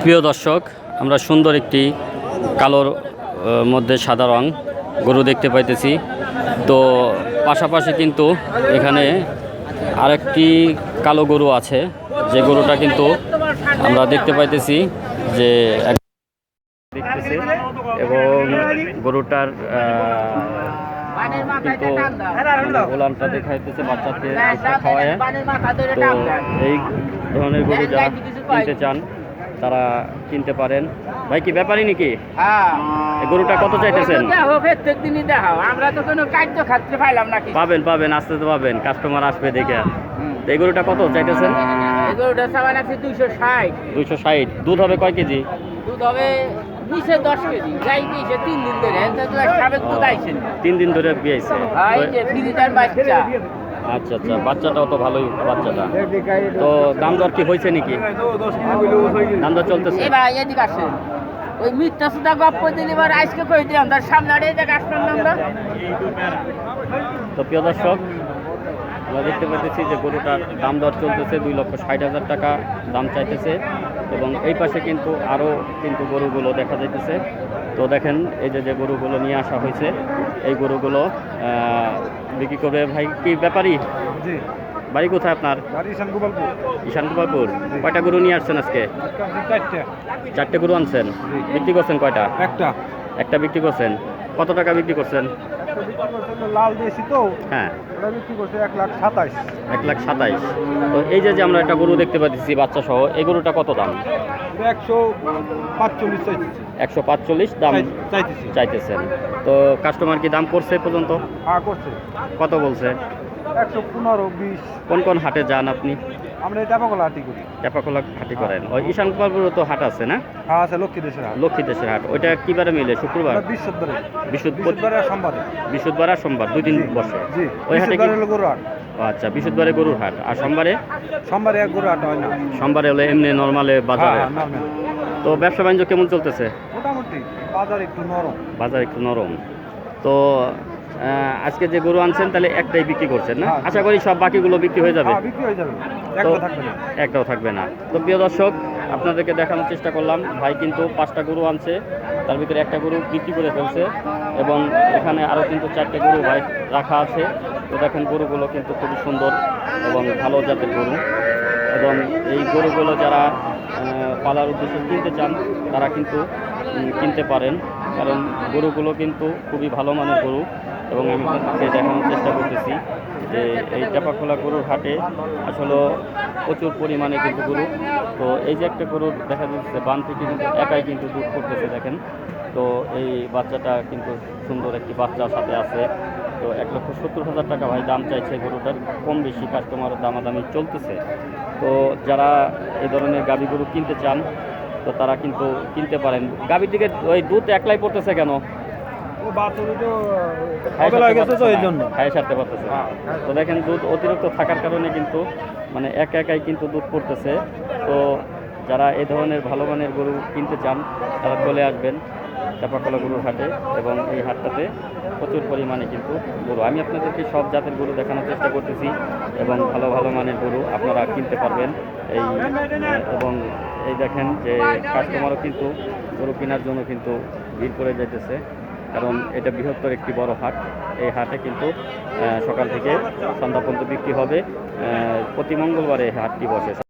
প্রিয় দর্শক, আমরা সুন্দর একটি কালোর মধ্যে সাদা রং গরু দেখতে পাইতেছি। তো পাশাপাশি কিন্তু এখানে আরেকটি কালো গরু আছে, যে গরুটা কিন্তু আমরা দেখতে পাইতেছি যে দেখতেছে, এবং গরুটার কিন্তু গোলামটা দেখাইতেছে বাচ্চাকে খাওয়ায়। তো এই ধরনের গরু যারা কিনতে চান তারা কিনতে পারেন। ভাই কি ব্যাপারই নাকি? এই গরুটা কত চাইতেছেন? পাবেন পাবেন, আস্তে আস্তে পাবেন, কাস্টমার আসবে দেখে। এই গরুটা কত চাইতেছেন? 260। দুধ হবে কয় কেজি? দুধ হবে 10 কেজি। গাই দিয়েছে 3 দিন ধরে, দুধ আইছে 3 দিন ধরে বিয়েছে। বাচ্চা। আচ্ছা আচ্ছা, বাচ্চাটাও তো ভালোই বাচ্চাটা। তো দাম দর কি হয়েছে নাকি? দাম দর চলতেছে। এদিকে আসেন, ওই মিথ্যা সুদা গপ্প দিন এবার আজকে কই দিলাম, তার সামনে আসলাম আমরা। তো প্রিয় দর্শক, আমরা দেখতে পাচ্ছি যে গরুটার দাম দর চলতেছে, 2,60,000 টাকা দাম চাইতেছে। এবং এই পাশে কিন্তু আরও কিন্তু গরুগুলো দেখা যাইতেছে। তো দেখেন, এই যে গরুগুলো নিয়ে আসা হয়েছে, এই গরুগুলো বিক্রি করবে। ভাই কি ব্যাপারী? বাড়ি কোথায় আপনার? ঈশান গোপালপুর। কয়টা গরু নিয়ে আসছেন আজকে? 4টে গরু আনছেন। বিক্রি করছেন কয়টা? একটা বিক্রি করছেন। কত টাকা বিক্রি করছেন? লাল দিয়েছি তো, হ্যাঁ, ওটা বিক্রি করছে 1,27,000। 1,27,000। তো এই যে আমরা একটা গরু দেখতে পাচ্ছি বাচ্চা সহ, এই গরুটা কত দাম? 145 দাম চাইতেছেন। তো কাস্টমার কি দাম করছে পর্যন্ত? হ্যাঁ করছে। কত বলছে? 115-20। কোন কোন হাটে যান আপনি? আমরা টেপাকলা হাটি করি। টেপাকলা হাটি করেন। ওই ঈশান গোপালপুরে তো হাট আছে না? হ্যাঁ আছে, লক্ষ্মীদেশের হাট। লক্ষ্মীদেশের হাট, ওইটা কিবারে মিলে? শুক্রবার, বৃহস্পতিবার আর সোমবারে। বৃহস্পতিবার আর সোমবার 2 দিন বসে। ওই হাটে কি গরুর হাট? আচ্ছা, বৃহস্পতিবারে গরুর হাট, আর সোমবারে এক গরুর হাট হয় না। সোমবারে হলে এমনি নর্মালে বাজারে। তো ব্যবসা বাণিজ্য কেমন চলতেছে? মোটামুটি, বাজার একটু নরম। তো আজকে যে গরু আনছেন তাহলে একটাই বিক্রি করছেন না? আশা করি সব বাকিগুলো বিক্রি হয়ে যাবে। একটাও থাকবে না। তো প্রিয় দর্শক, আপনাদেরকে দেখানোর চেষ্টা করলাম, ভাই কিন্তু 5টা গরু আনছে, তার ভিতরে একটা গরু বিক্রি করে ফেলছে, এবং এখানে আরও কিন্তু 4টে গরু ভাই রাখা আছে। তো দেখেন, গরুগুলো কিন্তু খুবই সুন্দর এবং ভালো জাতের গরু। এবং এই গরুগুলো যারা পালার উদ্দেশ্যে কিনতে চান তারা কিন্তু কিনতে পারেন, কারণ গরুগুলো কিন্তু খুবই ভালো মানের গরু। এবং আমি আপনাদেরকে দেখানোর চেষ্টা করতেছি যে এই টেপাখোলা গরুর হাটে আসলে প্রচুর পরিমাণে কিন্তু গরু। তো এই যে একটা গরু দেখা যাচ্ছে, বান থেকে কিন্তু একাই কিন্তু দুধ করতেছে, দেখেন। তো এই বাচ্চাটা কিন্তু সুন্দর একটি বাচ্চার সাথে আছে। তো 1,70,000 টাকা ভাই দাম চাইছে গরুটার। কম বেশি কাস্টমারের দামাদামি চলতেছে। তো যারা এই ধরনের গাভী গরু কিনতে চান তো তারা কিন্তু কিনতে পারেন। গাভীর দিকে ওই দুধ একলাই পড়তেছে কেন? খায় সারতে পারতেছে। তো দেখেন, দুধ অতিরিক্ত থাকার কারণে কিন্তু মানে একাই কিন্তু দুধ পড়তেছে। তো যারা এই ধরনের ভালো মানের গরু কিনতে চান তারা চলে আসবেন টেপাখোলা গরুর হাটে। এবং এই হাটটাতে প্রচুর পরিমাণে কিন্তু গরু, আমি আপনাদেরকে সব জাতের গরু দেখানোর চেষ্টা করতেছি, এবং ভালো মানের গরু আপনারা কিনতে পারবেন। এবং এই দেখেন যে কাস্টমারও কিন্তু গরু কেনার জন্য কিন্তু ভিড় করে যাইতেছে, কারণ এটা বৃহত্তর একটি বড় হাট। এই হাটে কিন্তু সকাল থেকে সন্ধ্যা পর্যন্ত বিক্রি হবে। প্রতি মঙ্গলবারে এই হাটটি বসে।